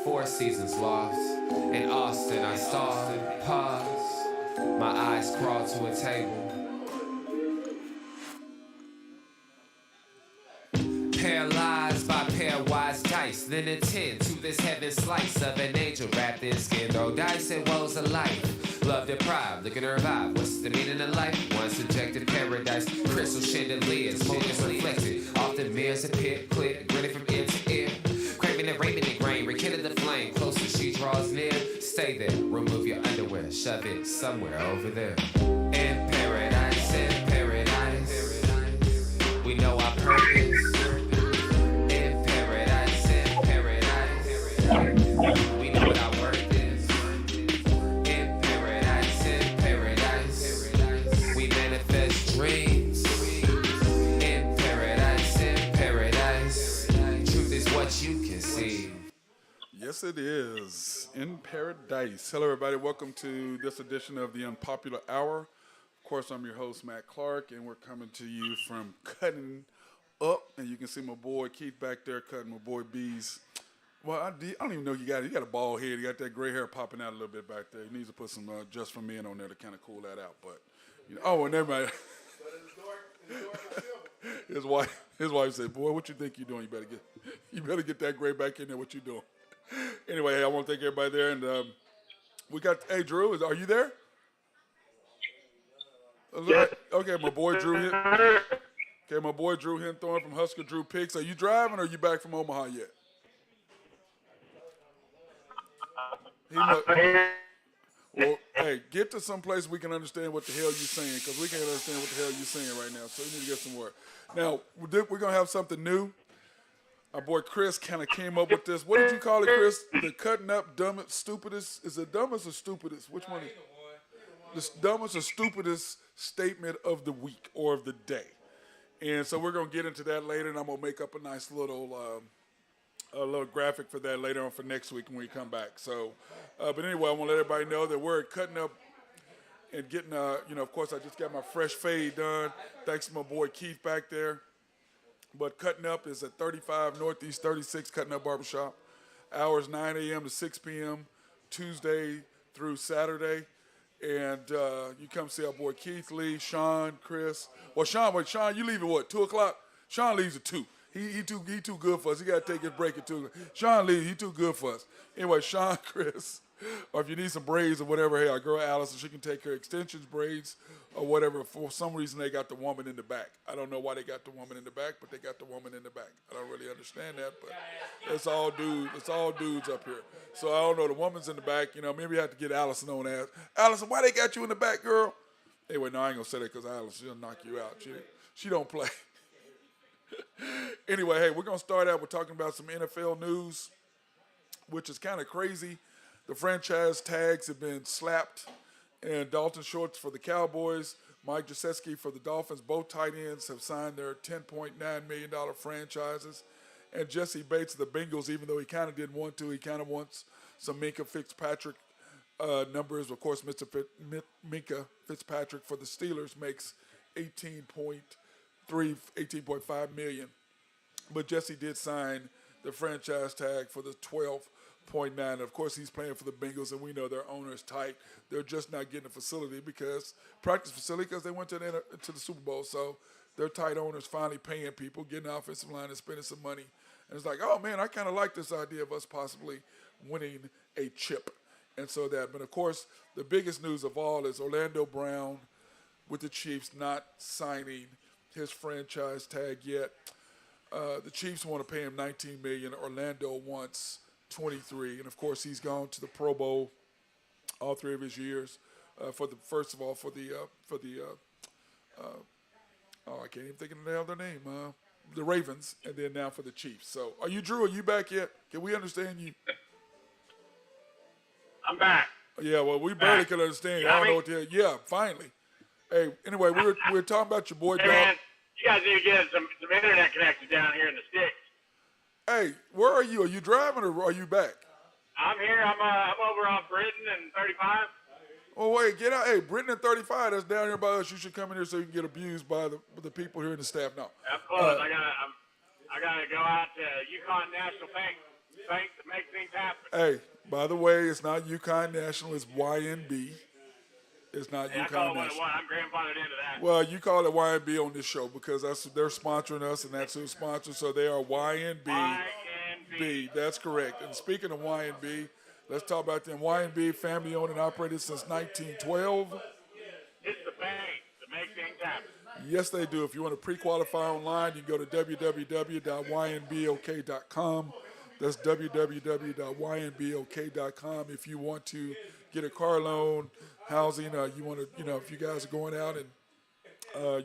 Four seasons lost. In Austin, I stalled, paused. My eyes crawled to a table. Paralyzed by pairwise dice, then attend to this heaven slice of an angel wrapped in skin. Throw dice and woes of life. Love deprived, looking to revive. What's the meaning of life? One subjective paradise. Crystal chandeliers, focus reflected. Often mirrors appear, clear, grinning from ear to ear. Craving and raving the grain, rekindle the flame. Closer she draws near. Stay there, remove your underwear, shove it somewhere over there. In paradise, we know our purpose. We know what our worth is. In paradise, we manifest dreams. In paradise, truth is what you can see. Yes, it is. In paradise. Hello, everybody. Welcome to this edition of the Unpopular Hour. Of course, I'm your host, Matt Clark, and we're coming to you from Cutting Up. And you can see my boy Keith back there cutting my boy B's. Well, I don't even know you got it. You got a bald head. You got that gray hair popping out a little bit back there. He needs to put some Just For Men on there to kind of cool that out. But, you know, oh, and everybody. His wife said, "Boy, what you think you're doing? You better get that gray back in there. What you doing?" Anyway, I want to thank everybody there, and we got. Hey, Drew, are you there? Yes. Okay, my boy Drew. Okay, my boy Drew Henthorne from Husker Drew Picks. Are you driving, or are you back from Omaha yet? Well, hey, get to some place we can understand what the hell you're saying, because we can't understand what the hell you're saying right now. So you need to get some work. Now, we're going to have something new. Our boy Chris kind of came up with this. What did you call it, Chris? The cutting up dumbest, stupidest. Is it dumbest or stupidest? Which one? The dumbest or stupidest statement of the week or of the day. And so we're going to get into that later, and I'm going to make up a nice little graphic for that later on for next week when we come back. So, but anyway, I want to let everybody know that we're cutting up and getting, of course, I just got my fresh fade done. Thanks to my boy Keith back there. But Cutting Up is at 35 Northeast 36 Cutting Up Barbershop. Hours 9 a.m. to 6 p.m. Tuesday through Saturday. And you come see our boy Keith Lee, Sean, Chris. Well, Sean, you leave at what, 2 o'clock? Sean leaves at 2. He too good for us. He got to take his break at 2. Sean Lee, he too good for us. Anyway, Sean, Chris, or if you need some braids or whatever, hey, our girl Allison, she can take her extensions, braids, or whatever. For some reason, they got the woman in the back. I don't know why they got the woman in the back, but they got the woman in the back. I don't really understand that, but it's all dudes. It's all dudes up here. So I don't know. The woman's in the back. Maybe we have to get Allison on that. Allison, why they got you in the back, girl? Anyway, no, I ain't gonna say that because Allison, she'll knock you out. She don't play. Anyway, hey, we're going to start out with talking about some NFL news, which is kind of crazy. The franchise tags have been slapped, and Dalton Schultz for the Cowboys, Mike Gesicki for the Dolphins. Both tight ends have signed their $10.9 million franchises. And Jesse Bates of the Bengals, even though he kind of didn't want to, he kind of wants some Minka Fitzpatrick numbers. Of course, Minka Fitzpatrick for the Steelers makes $18.5 million. But Jesse did sign the franchise tag for the 12.9. Of course, he's playing for the Bengals, and we know their owner is tight. They're just not getting a practice facility because they went to the Super Bowl. So their tight owners finally paying people, getting the offensive line and spending some money. And it's like, oh, man, I kind of like this idea of us possibly winning a chip. And so that. But, of course, the biggest news of all is Orlando Brown with the Chiefs not signing his franchise tag yet. The Chiefs want to pay him $19 million. Orlando wants $23, and of course he's gone to the Pro Bowl all 3 of his years. I can't even think of the name. The Ravens, and then now for the Chiefs. So, are you Drew? Are you back yet? Can we understand you? I'm back. Yeah, well, we barely can understand you. I don't know what the hell. Yeah, finally. Hey, anyway, we're talking about your boy. Hey, man, you guys need to get some internet connection down here in the sticks. Hey, where are you? Are you driving or are you back? I'm here. I'm over on Britain and 35. Oh, wait, get out. Hey, Britain and 35, that's down here by us. You should come in here so you can get abused by the people here in the staff now. I'm close. I gotta go out to Yukon National Bank. things to make things happen. Hey, by the way, it's not UConn National. It's YNB. It's not Hey, I call UConn it what it National. was. I'm grandfathered into that. Well, you call it YNB on this show because they're sponsoring us, and that's who's sponsored. So they are YNB. YNB. That's correct. And speaking of YNB, let's talk about them. YNB, family owned and operated since 1912. It's the bank to make things happen. Yes, they do. If you want to pre-qualify online, you can go to www.ynbok.com. That's www.ynbok.com. If you want to get a car loan, housing, you want to, if you guys are going out and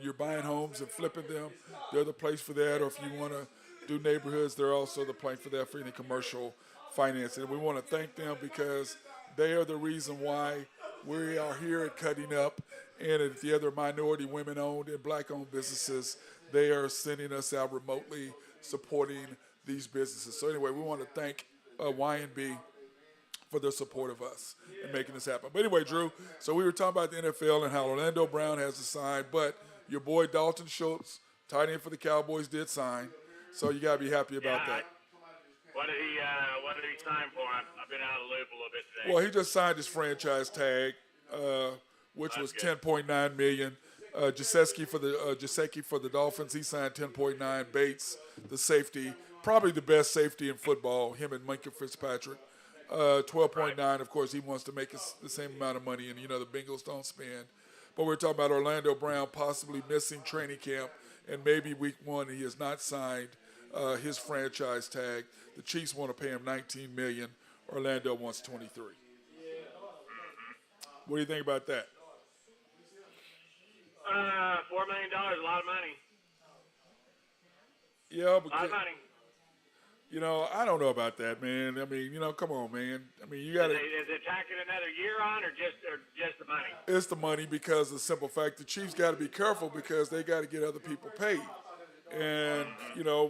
you're buying homes and flipping them, they're the place for that. Or if you want to do neighborhoods, they're also the place for that for any commercial financing. And we want to thank them because they are the reason why we are here at Cutting Up, and at the other minority women-owned and black-owned businesses, they are sending us out remotely, supporting these businesses. So anyway, we want to thank YNB for their support of us and making this happen. But anyway, Drew, so we were talking about the NFL and how Orlando Brown has to sign, but your boy Dalton Schultz, tight end for the Cowboys, did sign. So you got to be happy about that. What did he sign for? I've been out of the loop a little bit today. Well, he just signed his franchise tag, which was $10.9 million. Jasecki for the Dolphins, he signed $10.9. Bates, the safety, probably the best safety in football, him and Minkah Fitzpatrick. $12.9. Of course, he wants to make the same amount of money, and the Bengals don't spend. But we're talking about Orlando Brown possibly missing training camp, and maybe week 1 he has not signed his franchise tag. The Chiefs want to pay him $19 million. Orlando wants $23. What do you think about that? $4 million, a lot of money. Yeah, A lot of money. I don't know about that, man. I mean, come on, man. I mean, you got to. Is it tacking another year on, or just the money? It's the money because of the simple fact the Chiefs got to be careful because they got to get other people paid. And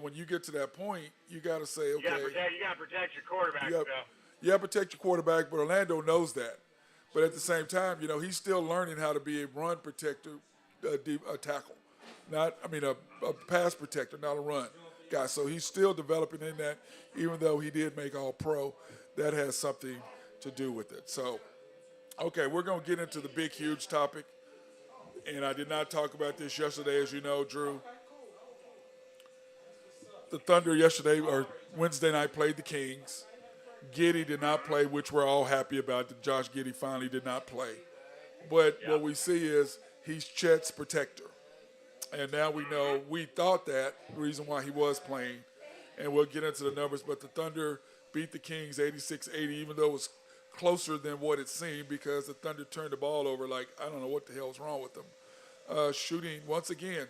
when you get to that point, you got to say, okay, You got to protect your quarterback. you got to protect your quarterback. But Orlando knows that. But at the same time, he's still learning how to be a run protector, a tackle, a pass protector, not a run guy. So he's still developing in that, even though he did make All-Pro. That has something to do with it. So, okay, we're going to get into the big, huge topic. And I did not talk about this yesterday, as you know, Drew. The Thunder yesterday, or Wednesday night, played the Kings. Giddey did not play, which we're all happy about. That Josh Giddey finally did not play. But what we see is he's Chet's protector. And now we know, we thought that, the reason why he was playing. And we'll get into the numbers. But the Thunder beat the Kings 86-80, even though it was closer than what it seemed because the Thunder turned the ball over like, I don't know what the hell's wrong with them. Shooting, once again,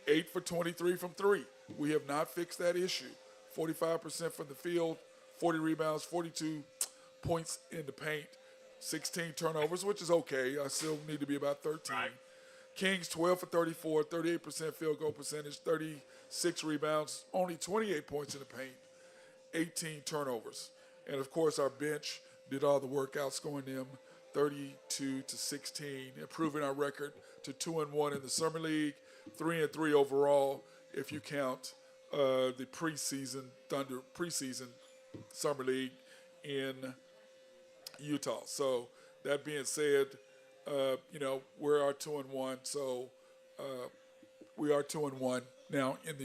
8 for 23 from 3. We have not fixed that issue. 45% from the field, 40 rebounds, 42 points in the paint, 16 turnovers, which is okay. I still need to be about 13. Right. Kings 12 for 34, 38% field goal percentage, 36 rebounds, only 28 points in the paint, 18 turnovers. And, of course, our bench did all the work, outscoring them 32-16, improving our record to 2-1 in the Summer League, 3-3 overall if you count the preseason Summer League in Utah. So that being said, we're 2-1. So we are 2-1 now in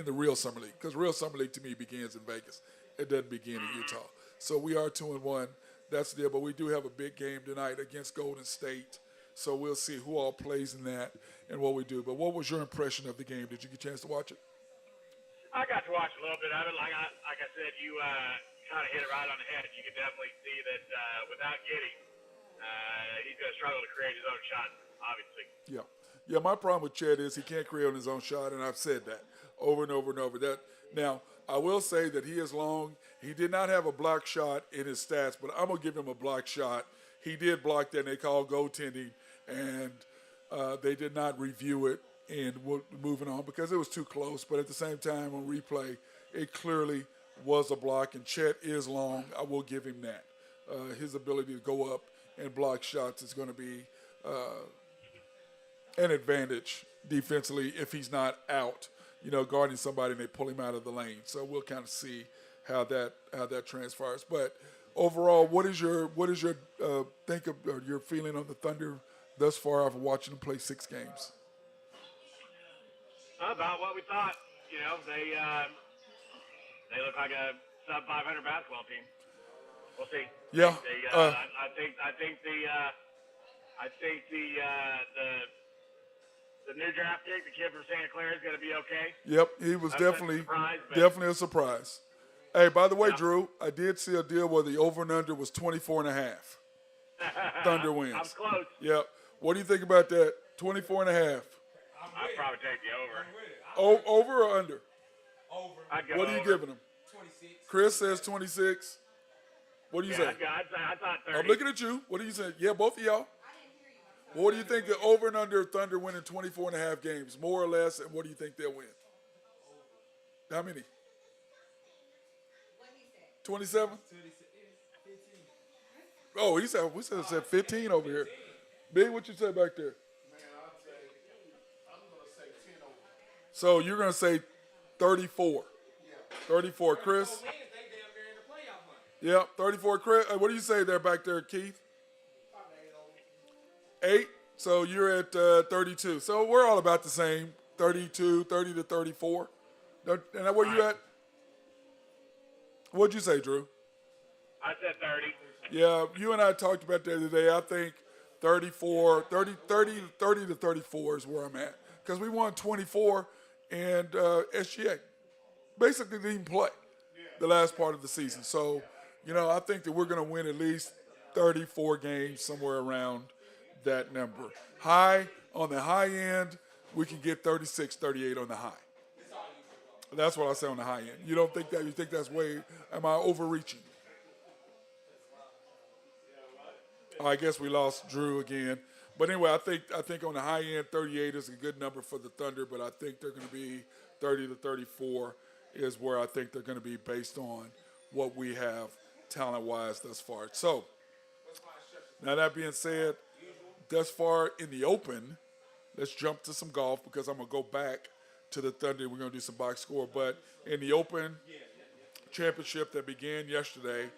the real Summer League, because real Summer League to me begins in Vegas. It doesn't begin in Utah. So we are 2-1. That's the deal. But we do have a big game tonight against Golden State. So we'll see who all plays in that and what we do. But what was your impression of the game? Did you get a chance to watch it? I got to watch a little bit of it. Like I said, you kind of hit it right on the head. You can definitely see that without Giddey, he's going to struggle to create his own shot, obviously. Yeah. Yeah, my problem with Chet is he can't create on his own shot, and I've said that over and over and over. Now, I will say that he is long. He did not have a block shot in his stats, but I'm going to give him a block shot. He did block that, and they called goaltending, and they did not review it and moving on because it was too close. But at the same time, on replay, it clearly was a block, and Chet is long. I will give him that. His ability to go up and block shots is going to be an advantage defensively if he's not out, guarding somebody and they pull him out of the lane. So we'll kind of see how that transpires. But overall, what is your think of your feeling on the Thunder thus far after watching them play 6 games? About what we thought. They look like a sub 500 basketball team. We'll see. Yeah. I think the new draft pick, the kid from Santa Clara, is going to be okay. Yep, he was definitely a surprise. Hey, by the way, Drew, I did see a deal where the over and under was 24 and a half. Thunder wins. I'm close. Yep. What do you think about that? 24 and a half. I'd probably take the over. Over or under? Over. I'd go what are you over. giving him? 26. Chris says 26. What do you say? I thought 30. I'm looking at you. What do you say? Yeah, both of y'all. Well, what do you think the over and under Thunder winning 24 and a half games, more or less, and what do you think they'll win? How many? 27? Oh, we said 15 over here. Big, what you say back there? I'm going to say 10 over. So you're going to say 34. 34, Chris? Yep, 34, Chris. What do you say there back there, Keith? 8. So you're at 32. So we're all about the same. 32, 30 to 34. And where you at? What'd you say, Drew? I said 30. Yeah, you and I talked about that the other day. I think 30 to 34 is where I'm at. Because we won 24 and SGA basically didn't even play the last part of the season. So, I think that we're going to win at least 34 games, somewhere around that number. On the high end, we can get 36, 38 on the high. That's what I say on the high end. You don't think that? You think that's am I overreaching? I guess we lost Drew again. But anyway, I think on the high end, 38 is a good number for the Thunder, but I think they're going to be 30 to 34 is where I think they're going to be based on what we have talent-wise thus far. So, now that being said, thus far in the Open, let's jump to some golf because I'm going to go back to the Thunder. We're going to do some box score. But in the Open Championship that began yesterday,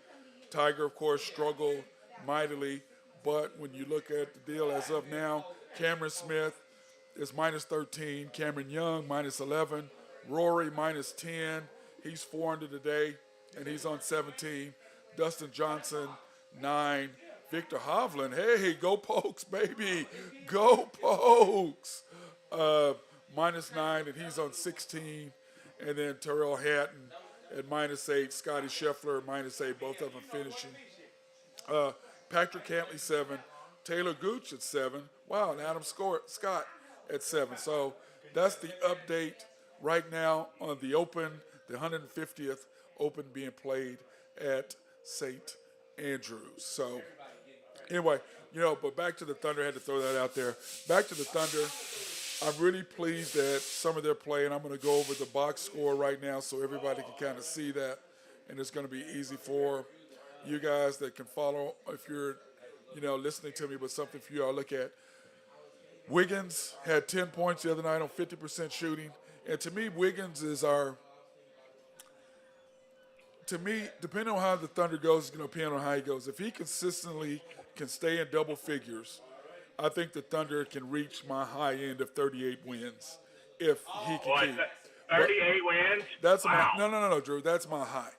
Tiger, of course, struggled mightily. But when you look at the deal as of now, Cameron Smith is minus 13. Cameron Young, minus 11. Rory, minus 10. He's 4 under today, and he's on 17. Dustin Johnson, 9. Victor Hovland, hey, go Pokes, baby. Go Pokes. Minus 9, and he's on 16. And then Terrell Hatton at minus 8. Scotty Scheffler, minus 8. Both of them finishing. Patrick Cantley, 7. Taylor Gooch at 7. Wow, and Adam Scott at 7. So that's the update right now on the Open, the 150th Open being played at St. Andrews. So anyway, but back to the Thunder. I had to throw that out there. Back to the Thunder. I'm really pleased that some of their play, and I'm going to go over the box score right now so everybody can kind of see that, and it's going to be easy for you guys that can follow if you're, listening to me, but something for you all to look at. Wiggins had 10 points the other night on 50% shooting, and to me, Wiggins is depending on how the Thunder goes, it's going to depend on how he goes. If he consistently can stay in double figures, I think the Thunder can reach my high end of 38 wins if he can keep. 38 wins? That's wow. No, Drew. That's my high.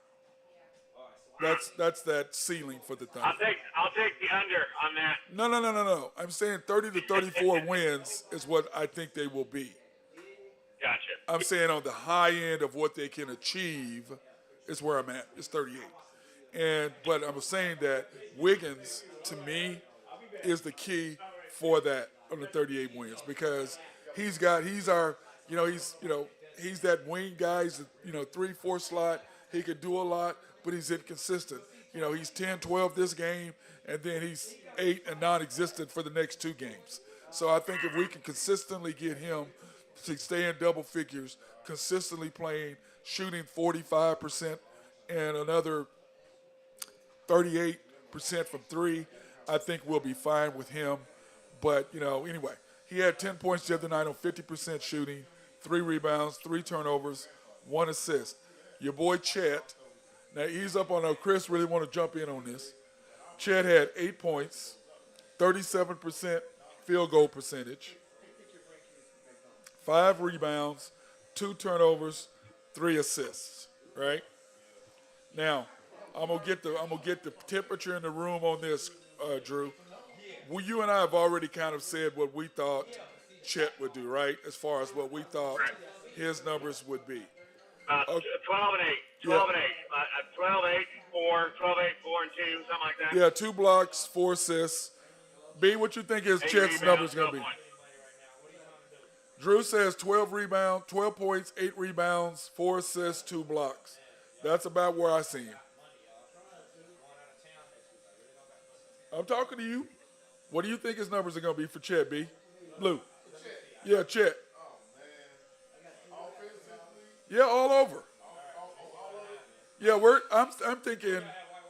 That's that ceiling for the Thunder. I'll take the under on that. No. I'm saying 30 to 34 wins is what I think they will be. Gotcha. I'm saying on the high end of what they can achieve is where I'm at. It's 38. But I'm saying that Wiggins, to me, is the key for that on the 38 wins because he's that wing guy. He's 3-4 slot. He could do a lot, but he's inconsistent. He's 10-12 this game, and then he's 8 and non-existent for the next 2 games. So I think if we can consistently get him to stay in double figures, consistently playing, shooting 45% and another 38% from 3, I think we'll be fine with him. But, anyway, he had 10 points the other night on 50% shooting, 3 rebounds, 3 turnovers, 1 assist. Your boy Chet Now he's up on Chris really want to jump in on this. Chet had 8 points, 37% field goal percentage, 5 rebounds, 2 turnovers, 3 assists. Right? Now, I'm gonna get the temperature in the room on this, Drew. Well, you and I have already kind of said what we thought Chet would do, right? As far as what we thought his numbers would be. 12 and 8. 12 and 8. 12, 8, 4, 12, 8, 4, and 2, something like that. Yeah, 2 blocks, 4 assists. B, what you think his Chet's numbers going to be? Drew says 12 points, 8 rebounds, 4 assists, 2 blocks. That's about where I see him. I'm talking to you. What do you think his numbers are going to be for Chet, B? Blue. Yeah, Chet. Yeah, all over. Yeah, I'm thinking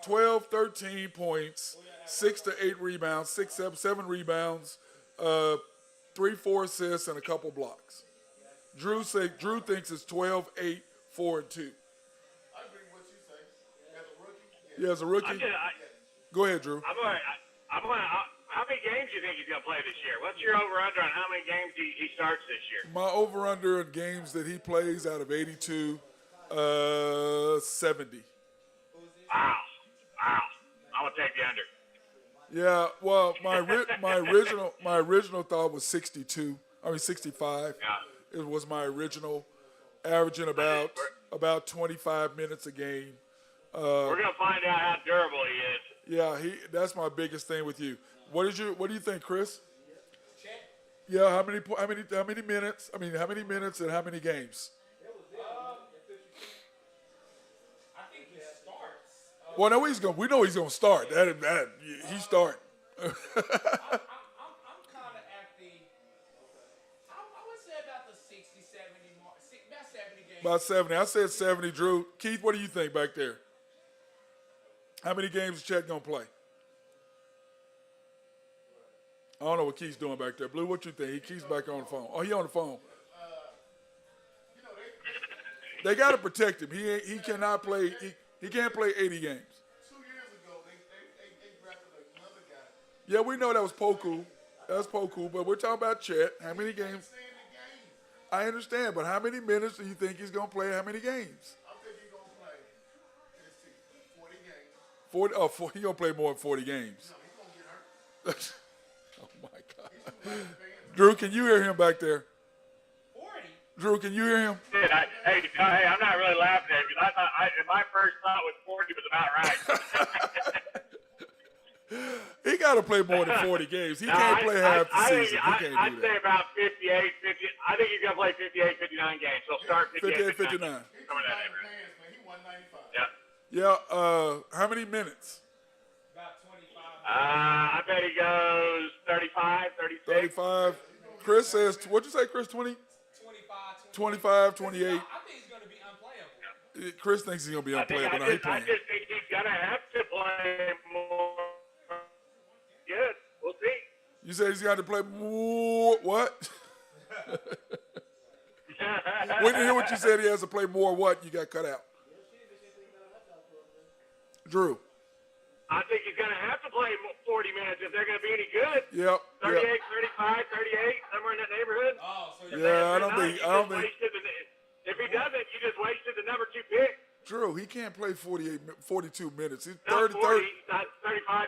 12, 13 points, 6 to 8 rebounds, 7 rebounds, 3, 4 assists, and a couple blocks. Drew thinks it's 12, 8, 4, and 2. I agree with what you say. As a rookie? Yeah, as a rookie. Go ahead, Drew. How many games do you think he's going to play this year? What's your over-under on how many games he starts this year? My over-under in games that he plays out of 82, 70. Wow. I'm going to take the under. Yeah, well, my original thought was 65. Yeah. It was my original, averaging about 25 minutes a game. We're going to find out how durable he is. Yeah, that's my biggest thing with you. What do you think, Chris? Yeah, how many minutes? I mean, how many minutes and how many games? I think he starts. Well, no, we know he's gonna start. He's starting. I'm kind of at the, I would say about the 60, 70 mark, about 70 games. About 70. I said 70, Drew. Keith, what do you think back there? How many games is Chet gonna play? I don't know what Keith's doing back there. Blue, what you think? Keith's back on the phone. Oh, he on the phone. They got to protect him. He cannot play. He can't play 80 games. 2 years ago, they drafted another guy. Yeah, we know that was Poku. That's Poku, but we're talking about Chet. How many games? I understand, but how many minutes do you think he's going to play? How many games? I think he's going to play, let's see, 40 games. 40. He going to play more than 40 games. No, he's going to get hurt. Oh, my God. Drew, can you hear him back there? 40? Drew, can you hear him? Hey, I'm not really laughing at it because I thought my first thought was 40 was about right. He got to play more than 40 games. He can't play half the season. I'd say about 58, 50. I think he's going to play 58, 59 games. So start 58, 59. Some of that neighborhood. He won 95. Yeah. Yeah, how many minutes? About 25. I bet he goes 35, 36. 35. Chris says, what'd you say, Chris, 20? 25, 28. I think he's going to be unplayable. Chris thinks he's going to be unplayable. Now he I playing. just think he's going to have to play more. Good. We'll see. You said he's got to play more. What? We didn't hear what you said. He has to play more what? You got cut out. Drew. I think he's going to have to play 40 minutes if they're going to be any good. Yep. 38, 35, 38, somewhere in that neighborhood. Oh, so Yeah, I don't think. If he doesn't, you just wasted the number 2 pick. Drew, he can't play 42 minutes. He's Not 30, 40, not 35,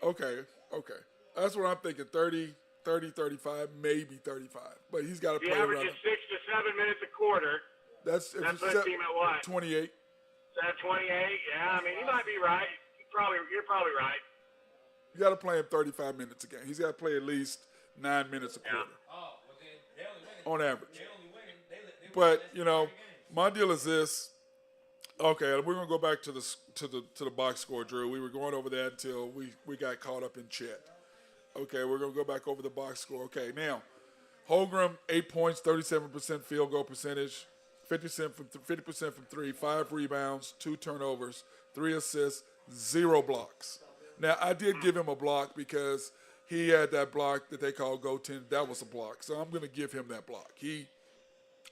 38. Okay. That's what I'm thinking. 30, 35, maybe 35. But he's got to He play around. averages 6 to 7 minutes a quarter. That puts him at what? 28. Is that 28? Yeah, I mean, he might be right. You're probably right. You got to play him 35 minutes a game. He's got to play at least 9 minutes a quarter. Oh, well then they only winning. On average. They only winning. They But winning my deal is this. Okay, we're gonna go back to the box score, Drew. We were going over that until we got caught up in Chet. Okay, we're gonna go back over the box score. Okay, now Holmgren 8 points, 37% field goal percentage, 50% from 3, 5 rebounds, 2 turnovers, 3 assists, 0 blocks. Now I did give him a block because he had that block that they call goaltending. That was a block, so I'm gonna give him that block.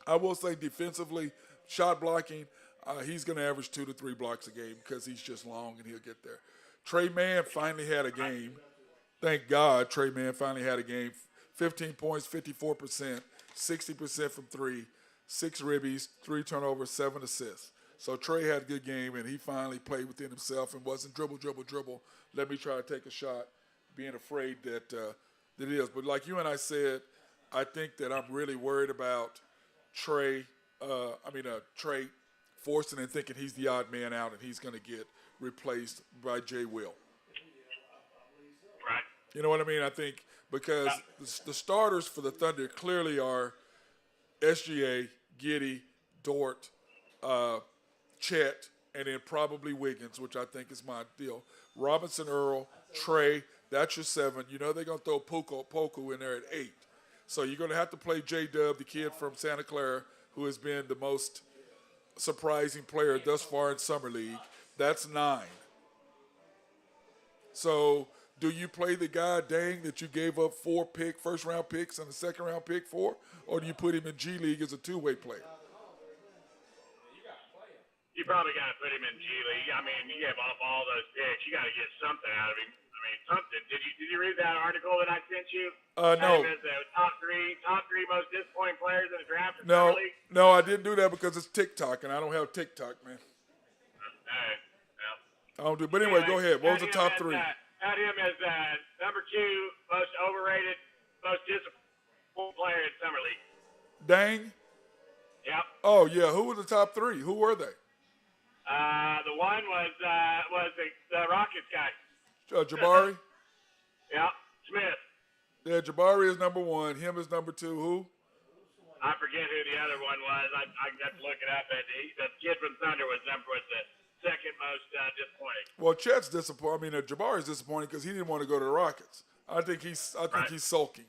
I will say defensively, shot blocking, He's going to average 2 to 3 blocks a game because he's just long and he'll get there. Trey Mann finally had a game. Thank God Trey Mann finally had a game. 15 points, 54%, 60% from 3, 6 ribbies, 3 turnovers, 7 assists. So Trey had a good game, and he finally played within himself and wasn't dribble. Let me try to take a shot, being afraid that it is. But like you and I said, I think that I'm really worried about Trey forcing and thinking he's the odd man out and he's going to get replaced by Jay Will. Right. You know what I mean? I think because the starters for the Thunder clearly are SGA, Giddey, Dort, Chet, and then probably Wiggins, which I think is my deal. Robinson, Earl, Trey, that's your 7. You know they're going to throw Poku in there at 8. So you're going to have to play J-Dub, the kid from Santa Clara, who has been the most surprising player thus far in Summer League. That's 9. So do you play the guy, Dang, that you gave up 4 first-round picks and a second-round pick for, or do you put him in G League as a two-way player? You probably got to put him in G League. I mean, you gave up all those picks. You got to get something out of him. I mean, something. Did you read that article that I sent you? No. As the top three most disappointing players in the draft in No, Summer League? no, I didn't do that because it's TikTok, and I don't have TikTok, man. I don't do. But anyway, go ahead. What was the top 3? Had him as number 2 most overrated, most disappointing player in Summer League. Dang? Yep. Oh, yeah. Who were the top 3? Who were they? The one was the Rockets guy. Jabari? Yep. Smith. Yeah, Jabari is number 1. Him is number 2. Who? I forget who the other one was. I have to look it up. The kid from Thunder was the second most disappointing. Well, Chet's disappointing. I mean, Jabari's disappointing because he didn't want to go to the Rockets. I think he's sulking.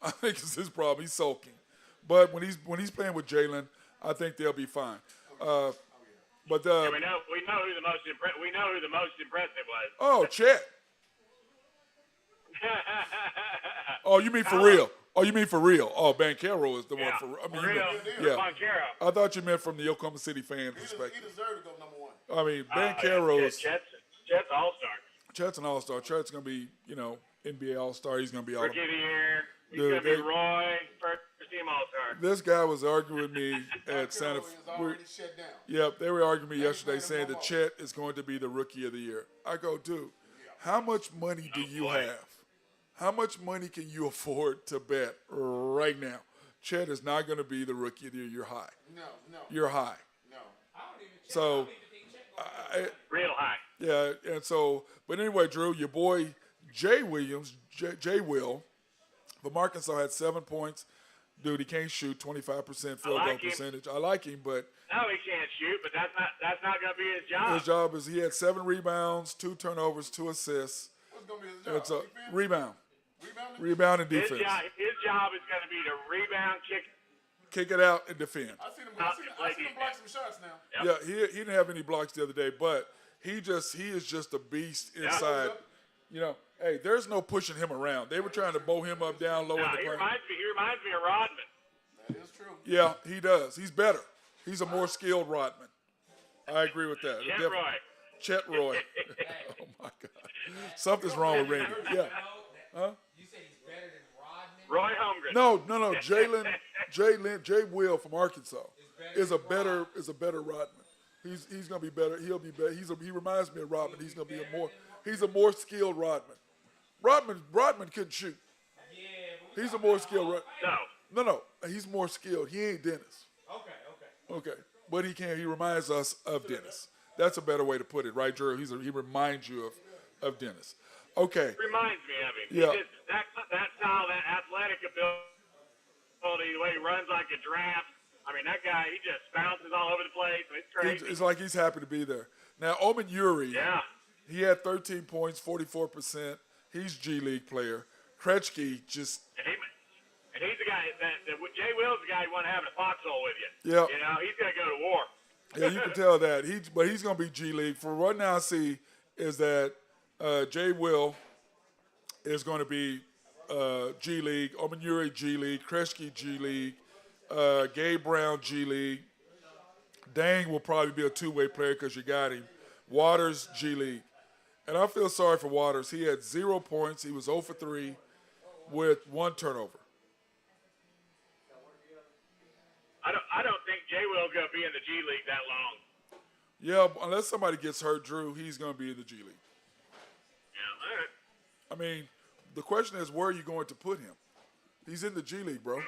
I think it's his problem. He's sulking. But when he's playing with Jalen, I think they'll be fine. But we know who the most impressive was. Oh, Chet. Oh, you mean for real? Oh, you mean for real? Oh, Banchero is the one for. I mean, for real. Banchero. I thought you meant from the Oklahoma City fan perspective. He deserved to go number 1. I mean, Banchero is. Chet's all-star. Chet's an all-star. Chet's gonna be, NBA all-star. He's gonna be all. Rookie of the year. He's gonna be Roy, first-team all-star. This guy was arguing with me at Santa. Already shut down. Yep, they were arguing with me yesterday saying that Chet is going to be the Rookie of the Year. I go, dude, how much money do you have? How much money can you afford to bet right now? Chet is not going to be the Rookie of the Year. You're high. No. You're high. No. So, Real high. yeah, and so, but anyway, Drew, your boy Jay Will, from Arkansas had 7 points. Dude, he can't shoot 25% field goal percentage. I like him, but no, he can't shoot. But that's not going to be his job. His job is he had 7 rebounds, 2 turnovers, 2 assists. What's going to be his job? It's a rebound and defense. His job is going to be to rebound, kick it out, and defend. I seen him block some shots now. Yep. Yeah, he didn't have any blocks the other day, but he is just a beast inside. Hey, there's no pushing him around. They were trying to bow him up down low in the he paint. reminds me of Rodman. That is true. Yeah, he does. He's better. He's a more skilled Rodman. I agree with that. Chet Roy. Oh my God. Something's wrong with Randy. Yeah. Huh? You said he's better than Rodman? Roy Holmgren. No. Jay Will from Arkansas is a better Rodman. He's gonna be better. He'll be better. He reminds me of Rodman. He's gonna be he's a more skilled Rodman. Rodman couldn't shoot. He's a more skilled. No. He's more skilled. He ain't Dennis. Okay. But he can. He reminds us of Dennis. That's a better way to put it, right, Drew? He reminds you of Dennis. Okay. Reminds me of him. Yeah. That style, that athletic ability, the way he runs like a giraffe. I mean, that guy, he just bounces all over the place. It's crazy. It's like he's happy to be there. Now, Omen Uri, he had 13 points, 44%. He's G League player. Krejci just. And he's the guy Jay Will's the guy who want to have in a foxhole with you. Yeah. He's going to go to war. Yeah, you can tell that. But he's going to be G League. For right now, I see is that Jay Will is going to be G League. Omen Uri, G League. Krejci, G League. Gabe Brown, G League. Dang will probably be a two-way player because you got him. Waters, G League. And I feel sorry for Waters. He had 0 points. He was 0 for 3 with 1 turnover. I don't think Jay Will's going to be in the G League that long. Yeah, unless somebody gets hurt, Drew, he's going to be in the G League. Yeah, all right. I mean, the question is, where are you going to put him? He's in the G League, bro.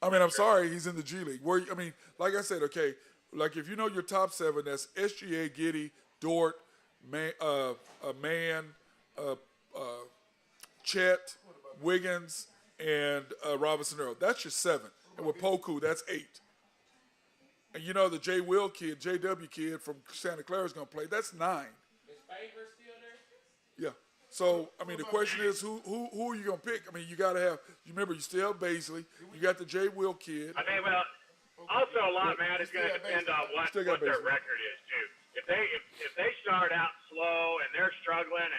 I mean, I'm sorry, he's in the G League. I mean, like I said, okay, like if you know your top 7, that's SGA, Giddey, Dort, Chet, Wiggins, and Robinson Earl. That's your 7. And with Poku, that's 8. And you know the J. Will kid, JW kid from Santa Clara is going to play. That's 9. Is Favor still there? Yeah. So, I mean, the question is, who are you going to pick? I mean, you got to have, you remember, you still have Baisley. You got the J. Will kid. I mean, well, also a lot, man, is going to depend on what their record is, too. If they start out slow and they're struggling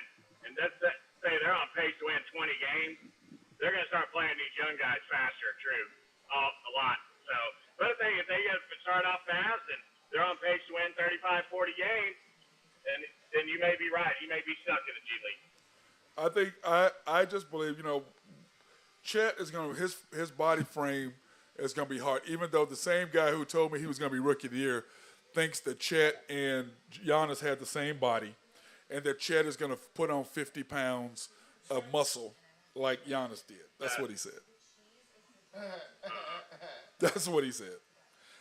and let's say they're on pace to win 20 games, they're going to start playing these young guys faster, true, a lot. So, but if they start off fast and they're on pace to win 35, 40 games, then you may be right. You may be stuck in the G League. I think I just believe, Chet is going to, his body frame is going to be hard, even though the same guy who told me he was going to be Rookie of the Year thinks that Chet and Giannis had the same body and that Chet is going to put on 50 pounds of muscle like Giannis did. That's what he said. That's what he said.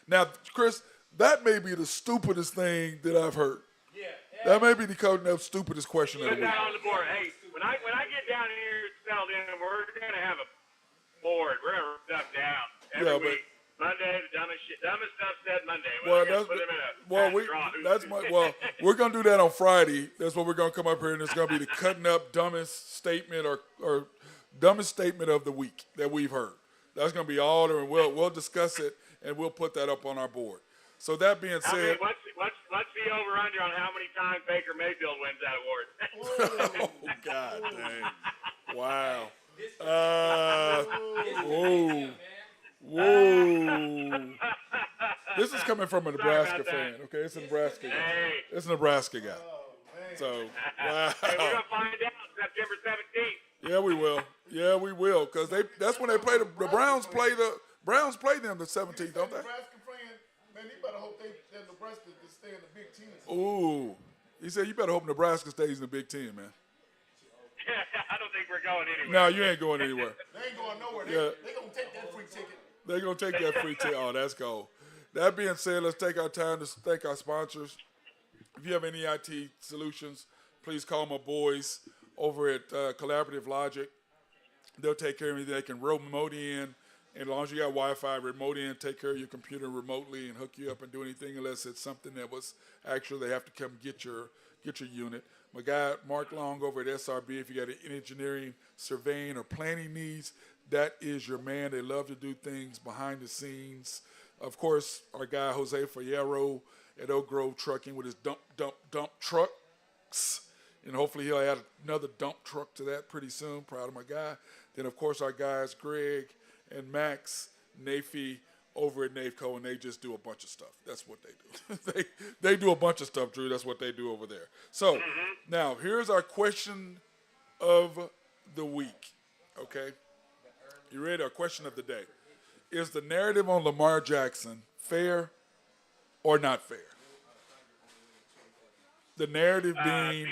Now, Chris, that may be the stupidest thing that I've heard. Yeah. That may be the stupidest question of the Put week. that on the board. Hey, when I get down here settled in, we're going to have a board. We're going to write stuff down every week. Monday, the dumbest stuff said Monday. We're gonna do that on Friday. That's what we're gonna come up here, and it's gonna be the cutting up dumbest statement or dumbest statement of the week that we've heard. That's gonna be all there, and we'll discuss it, and we'll put that up on our board. So that being said, what's the over under on how many times Baker Mayfield wins that award? oh God dang, wow. Whoa. This is coming from a Nebraska fan, okay? It's a Nebraska guy. Hey. It's a Nebraska guy. So, wow. Hey, we're going to find out September 17th. Yeah, we will. Yeah, we will. Because that's when they play the Browns play them the 17th, don't they? Nebraska fan, man, you better hope that Nebraska can stay in the Big Ten. Ooh. He said you better hope Nebraska stays in the Big Ten, man. I don't think we're going anywhere. No, you ain't going anywhere. They ain't going nowhere. Yeah. They going to take that free ticket. They're going to take that free ticket. Oh, that's gold. That being said, let's take our time to thank our sponsors. If you have any IT solutions, please call my boys over at Collaborative Logic. They'll take care of anything. They can remote in, and as long as you got Wi-Fi, remote in, take care of your computer remotely and hook you up and do anything unless it's something that was actually they have to come get your unit. My guy, Mark Long over at SRB, if you got any engineering, surveying, or planning needs, that is your man. They love to do things behind the scenes. Of course, our guy, Jose Fierro at Oak Grove Trucking with his dump trucks. And hopefully he'll add another dump truck to that pretty soon. Proud of my guy. Then, of course, our guys, Greg and Max, Nafi, over at NAFCO, and they just do a bunch of stuff. That's what they do. they do a bunch of stuff, Drew. That's what they do over there. So, now, here's our question of the week, okay? You ready? Our question of the day. Is the narrative on Lamar Jackson fair or not fair? The narrative being...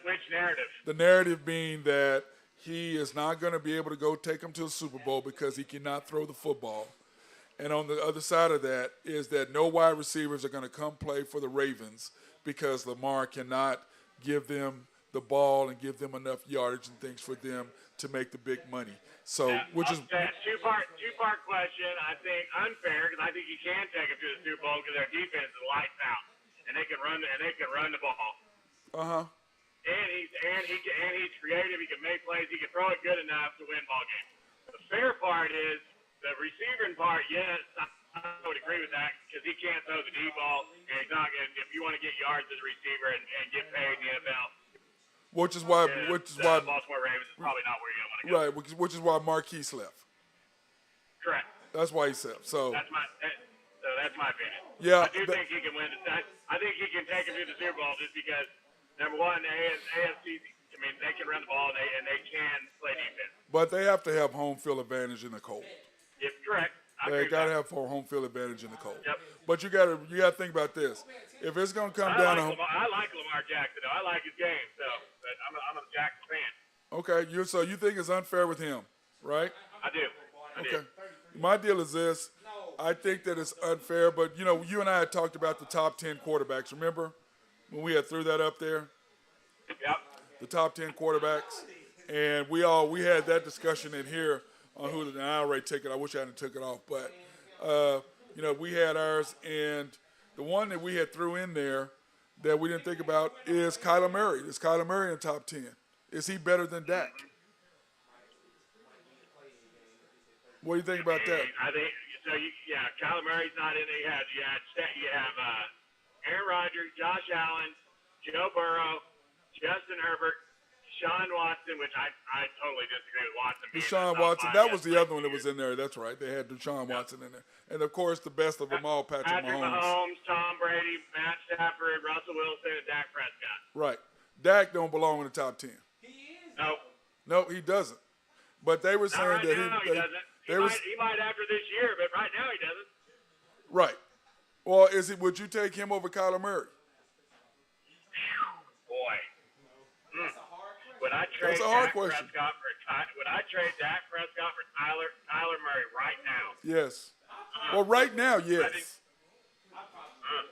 which narrative? The narrative being that he is not going to be able to go take him to the Super Bowl because he cannot throw the football. And on the other side of that is that no wide receivers are going to come play for the Ravens because Lamar cannot give them the ball and give them enough yardage and things for them to make the big money. So, which is two-part question. I think unfair because I think you can take them to the Super Bowl because their defense is lights out and they can run the ball. And he's creative. He can make plays. He can throw it good enough to win ball games. The fair part is the receiving part. Yes, I would agree with that because he can't throw the deep ball, and he's not. And if you want to get yards as a receiver and get paid in the NFL, which is why Baltimore Ravens is probably not where you want to go. Right, which is why Marquise left. Correct. That's why he left. So that's That's my opinion. Yeah, I do think he can win. I think he can take him to the Super Bowl just because, number one, AFC, I mean, they can run the ball and they can play defense. but they have to have home field advantage in the cold. Yep, correct. They got to have home field advantage in the cold. Yep. But you got to think about this. If it's going to come down to I like Lamar Jackson, though. I like his game, so but I'm a Jackson fan. okay, so you think it's unfair with him, right? I do. Okay. My deal is this. I think that it's unfair, but, you know, you and I had talked about the top 10 quarterbacks. Remember when we had threw that up there? Yep. The top 10 quarterbacks. And we had that discussion in here on who, and I already took it. I wish I hadn't took it off. But, you know, we had ours, and the one that we had threw in there that we didn't think about is Kyler Murray. Is Kyler Murray in the top 10? Is he better than Dak? What do you think about that? I think so. Kyler Murray's not in there. You have Aaron Rodgers, Josh Allen, Joe Burrow, Justin Herbert, Deshaun Watson, which I totally disagree with Watson. Deshaun Watson, that was the other one that was in there. That's right. They had Deshaun Watson in there. And, of course, the best of them all, Patrick Mahomes. Tom Brady, Matt Stafford, Russell Wilson, and Dak Prescott. Right. Dak don't belong in the top 10. No. No, he doesn't. But they were saying Not right that now, he doesn't. He might after this year, but right now he doesn't. Right. Well, would you take him over Kyler Murray? Boy. Would I trade That's a hard Dak question. Would I trade Dak Prescott for Kyler Murray right now? Yes. Well, right now, yes.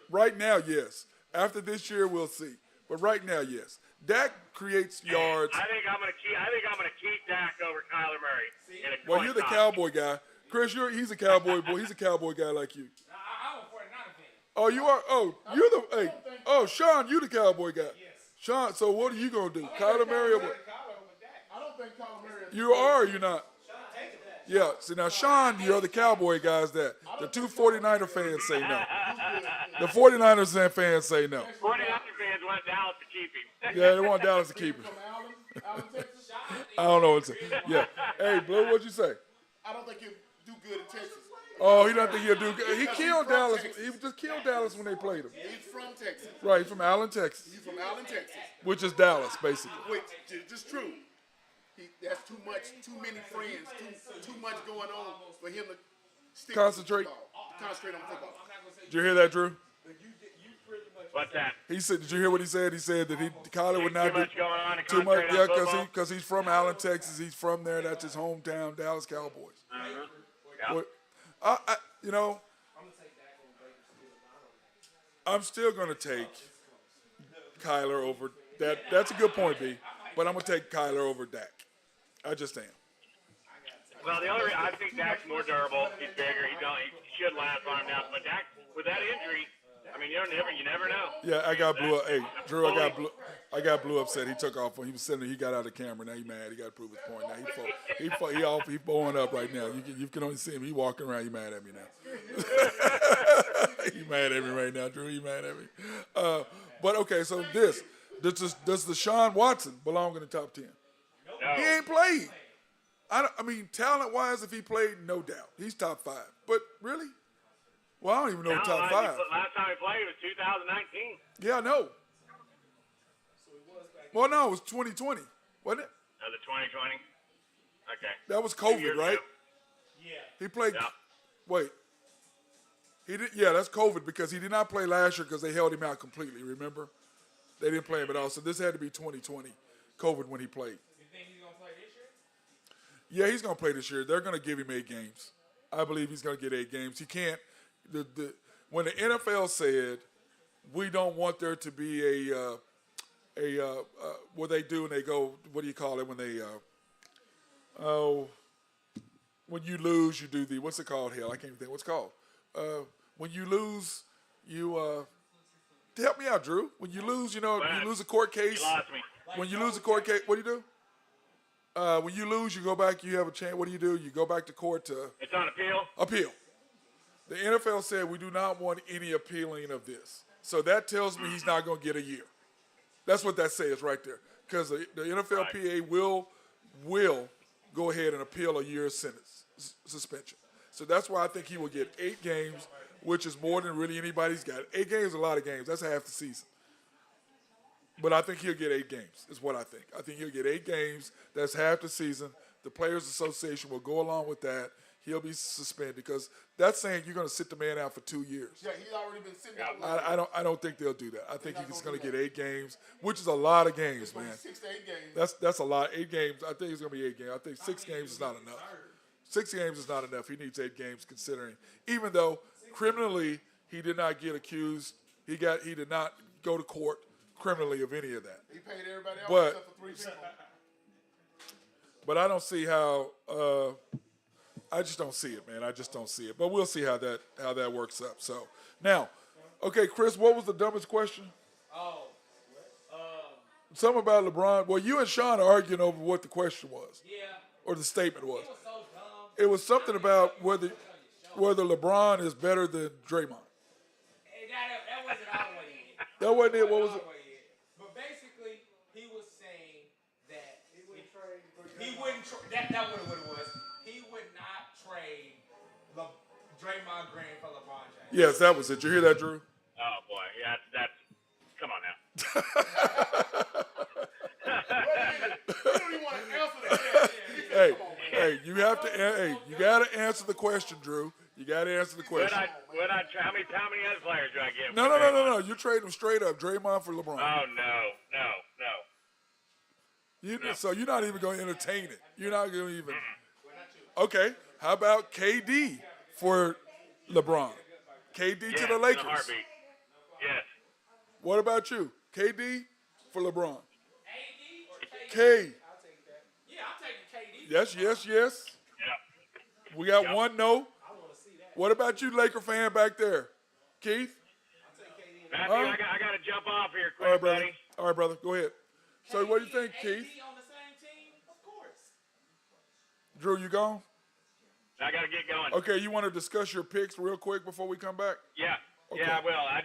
Right now, yes. After this year, we'll see. But right now, yes. Dak creates yards. I think I'm gonna keep Dak over Kyler Murray. Well, you're the Cowboy guy. Chris, he's a Cowboy boy. He's a Cowboy guy like you. I'm a 49er fan. Oh, you are? Oh, you're the, hey. Oh, Sean, you the Cowboy guy. Yes. Sean, so what are you going to do? Kyler Murray or what? I don't think Kyler Murray is. You are or you're not? Yeah. See, now, Sean, you're the Cowboy guys that the two 49er fans say no. The 49ers fans say no. 49er fans want Dallas to keep him. Yeah, they want Dallas to keep him. From Allen, Texas. I don't know what to say. Yeah. Hey, Blue, what'd you say? I don't think he'll do good in Texas. Oh, he doesn't think he'll do good. He killed Dallas. He just killed Dallas when they played him. He's from Texas. Right, he's from Allen, Texas, He's from Allen, Texas. which is Dallas, basically. Which is just true. That's too many friends, too much going on for him to stick Concentrate. to football. Concentrate on football. Did you hear that, Drew? What's that? He said, did you hear what he said? He said that Kyler would not Too do much going on to too much. concentrate Yeah, on football? because he's from Allen, Texas. He's from there. That's his hometown, Dallas Cowboys. Yeah. Well, you know, I'm still going to take Kyler over that. That's a good point, B. But I'm going to take Kyler over Dak. I just am. Well, the only reason I think Dak's more durable. He's bigger. He should last long enough. But Dak, with that injury, I mean, you never know. Yeah, I got Blue. Hey, Drew, I got Blue upset. He took off when he was sitting there. He got out of the camera. Now he mad. He got to prove his point. Now he blowing up right now. You can only see him. He walking around. He mad at me now. He mad at me right now, Drew. He mad at me. But okay, so does Deshaun Watson belong in the top 10? No. He ain't played. I mean, talent-wise, if he played, no doubt. He's top 5. But really? Well, I don't even know the top 5. Last time he played was 2019. Yeah, I know. Well, no, it was 2020, wasn't it? The 2020. Okay. That was 2 COVID, years right? ago. Yeah. He played. Yeah. Wait. He did. Yeah, that's COVID because he did not play last year because they held him out completely. Remember? They didn't play him at all. So this had to be 2020, COVID when he played. You think he's gonna play this year? Yeah, he's gonna play this year. They're gonna give him 8 games. I believe he's gonna get 8 games. He can't. When the NFL said we don't want there to be what they do and they go, what do you call it when they when you lose you do the what's it called? Hell, I can't even think what's it called. When you lose, you help me out, Drew. When you lose, you lose a court case. You lost me. When you lose a court case, what do you do? When you lose, you go back. You have a chance. What do? You go back to court to It's on appeal. appeal. The NFL said we do not want any appealing of this. So that tells me he's not going to get a year. That's what that says right there. Because the NFLPA will go ahead and appeal a year's sentence suspension. So that's why I think he will get 8 games which is more than really anybody's got. 8 games is a lot of games. That's half the season. But I think he'll get 8 games, is what I think. I think he'll get 8 games. That's half the season. The Players Association will go along with that. He'll be suspended because that's saying you're going to sit the man out for 2 years. Yeah, he's already been sitting out. I don't think they'll do that. I think he's going to get 8 games, which is a lot of games, man. 6 to 8 games. That's a lot. 8 games. I think it's going to be 8 games. I think 6 games is not enough. 6 games is not enough. He needs 8 games, considering even though criminally he did not get accused, he did not go to court criminally of any of that. He paid everybody else But- except for 3 people. But I don't see how. I just don't see it, man. I just don't see it. But we'll see how that works up. So now, okay, Chris, what was the dumbest question? Oh, Something about LeBron. Well, you and Sean are arguing over what the question was yeah. or the statement was. It was so dumb. It was something about whether LeBron is better than Draymond. Hey, that wasn't all the way in. That wasn't it. What was All it? the way in. But basically, he was saying that he wouldn't that was what it was. He would not trade Draymond Green for LeBron James. Yes, that was it. You hear that, Drew? Oh boy, yeah, that's. Come on now. You don't even want to answer that. Hey, you have to. Hey, you got to answer the question, Drew. You got to answer the question. How many other players do I get? No. You trade them straight up, Draymond for LeBron. Oh no. So you're not even going to entertain it. You're not going to even. Okay. How about KD for LeBron? KD to the In Lakers. a heartbeat. Yes. What about you? KD for LeBron. AD or KD? K. I'll take that. Yeah, I'm taking KD. Yes. Yeah. We got one no. I want to see that. What about you, Laker fan back there? Keith? Matthew, I got to jump off here quick, All right, brother. buddy. All right, brother. Go ahead. So what do you think, AD Keith? on the same team? Of course. Drew, you gone? I got to get going. Okay, you want to discuss your picks real quick before we come back? Yeah. Okay. Yeah, I will. I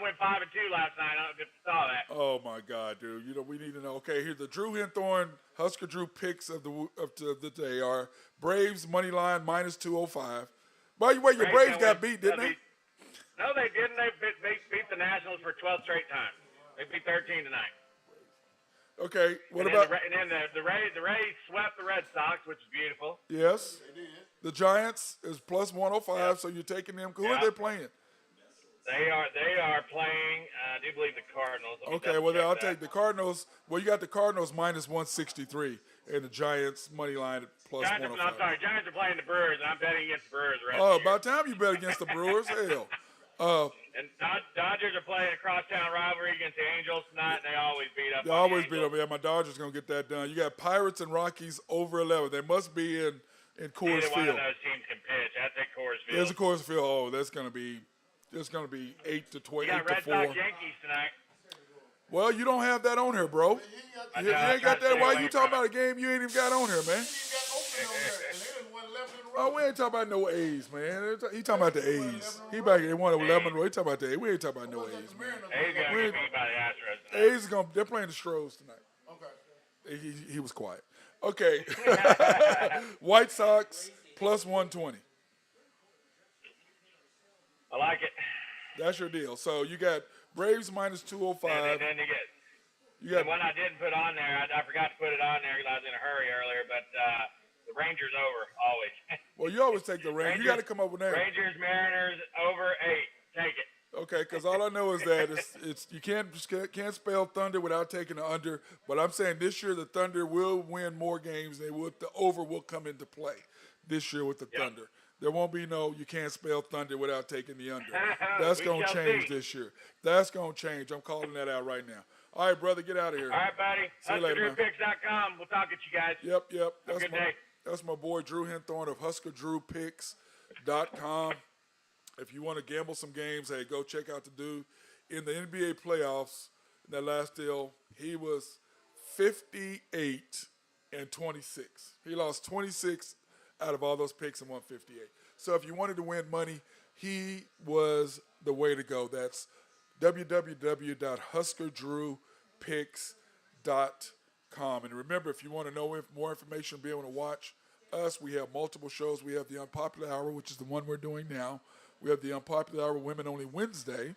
went 5-2 last night. I don't know if you saw that. Oh my God, dude! You know we need to know. Okay, here the Drew Hinthorn Husker Drew picks of the day are Braves money line -205. By the way, your Braves got beat, didn't they? No, they didn't. They beat the Nationals for 12 straight times. They beat 13 tonight. Okay, what And about then the Rays swept the Red Sox, which is beautiful. yes? The Giants is +105, so you're taking them. Who are Yeah. they playing? They are playing. I do believe the Cardinals. Let me Okay, double well then check I'll that. take the Cardinals. Well, you got the Cardinals -163, and the Giants money line at Giants, I'm +105. sorry, Giants are playing the Brewers, and I'm betting against the Brewers. The rest Oh, of the year. about time you bet against the Brewers. Hell. And Dodgers are playing a crosstown rivalry against the Angels tonight. And they always beat up. They on always the beat Angels. them. Yeah, my Dodgers going to get that done. You got Pirates and Rockies over 11. They must be in Coors Neither one Field. of those teams can pitch. That's at Coors Field. There's a Coors Field. Oh, that's going to be 8 to 20, You 8 got to Red 4. Sox Yankees tonight. Well, you don't have that on here, bro. I You know, ain't got that. Why you talking from about a game you ain't even got on here, man? Oh, we ain't talking about no A's, man. He talking about the A's. He back there won 11 in a row. He talking about the A's. We ain't talking about no A's, man. A's got to We're- get beat by the Astros tonight. A's they're playing the Stros tonight. Okay. He was quiet. Okay. White Sox +120. I like it. That's your deal. So you got Braves -205. And then you get You the got one I didn't put on there. I forgot to put it on there because I was in a hurry earlier. But the Rangers over always. well, you always take the Rangers. You got to come up with that. Rangers Mariners over 8. Take it. Okay, because all I know is that it's you can't spell Thunder without taking the under. But I'm saying this year the Thunder will win more games. The over will come into play this year with the Thunder. There won't be you can't spell Thunder without taking the under. That's We going to shall change see. this year. That's going to change. I'm calling that out right now. All right, brother, get out of here. All right, buddy. See you later, man. HuskerDrewPicks.com. We'll talk at you guys. Yep. Have a good day. That's my boy Drew Hinthorn of HuskerDrewPicks.com. If you want to gamble some games, hey, go check out the dude. In the NBA playoffs, in that last deal, he was 58-26. He lost 26 out of all those picks and won 58. So if you wanted to win money, he was the way to go. That's www.huskerdrewpicks.com. And remember, if you want to know more information, be able to watch us, we have multiple shows. We have the Unpopular Hour, which is the one we're doing now. We have the Unpopular Hour Women Only Wednesday.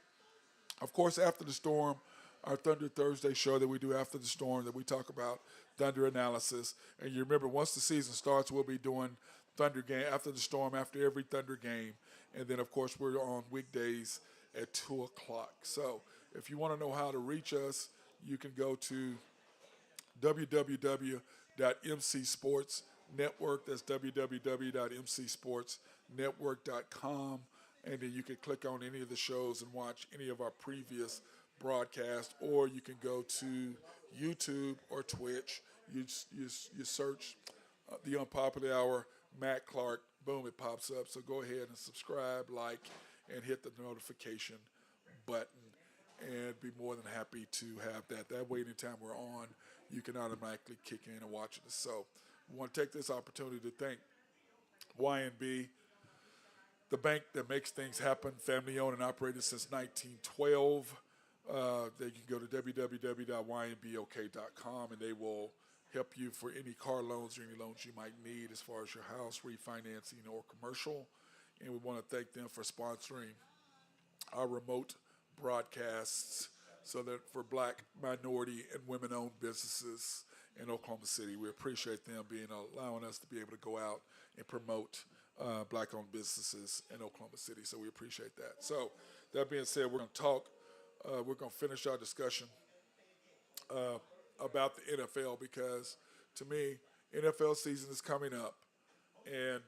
Of course, after the storm, our Thunder Thursday show that we do after the storm that we talk about Thunder analysis. And you remember, once the season starts, we'll be doing Thunder game after the storm, after every Thunder game. And then, of course, we're on weekdays at 2 o'clock. So if you want to know how to reach us, you can go to www.mcsportsnetwork. That's www.mcsportsnetwork.com. And then you can click on any of the shows and watch any of our previous broadcasts, or you can go to YouTube or Twitch. You search the Unpopular Hour, Matt Clark, boom, it pops up. So go ahead and subscribe, like, and hit the notification button, and be more than happy to have that. That way, anytime we're on, you can automatically kick in and watch it. So we want to take this opportunity to thank YNB, the bank that makes things happen, family owned and operated since 1912. They can go to www.ynbok.com, and they will help you for any car loans or any loans you might need as far as your house refinancing or commercial. And we want to thank them for sponsoring our remote broadcasts so that for black, minority, and women-owned businesses in Oklahoma City. We appreciate them allowing us to be able to go out and promote black-owned businesses in Oklahoma City. So we appreciate that. So that being said, we're going to talk. We're going to finish our discussion about the NFL, because to me, NFL season is coming up, and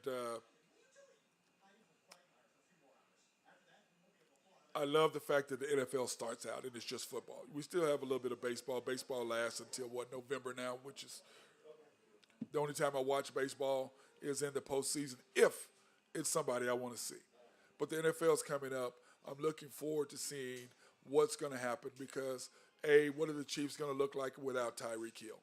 I love the fact that the NFL starts out and it's just football. We still have a little bit of baseball. Baseball lasts until, November now, which is the only time I watch baseball is in the postseason, if it's somebody I want to see. But the NFL's coming up. I'm looking forward to seeing what's going to happen, because, what are the Chiefs going to look like without Tyreek Hill?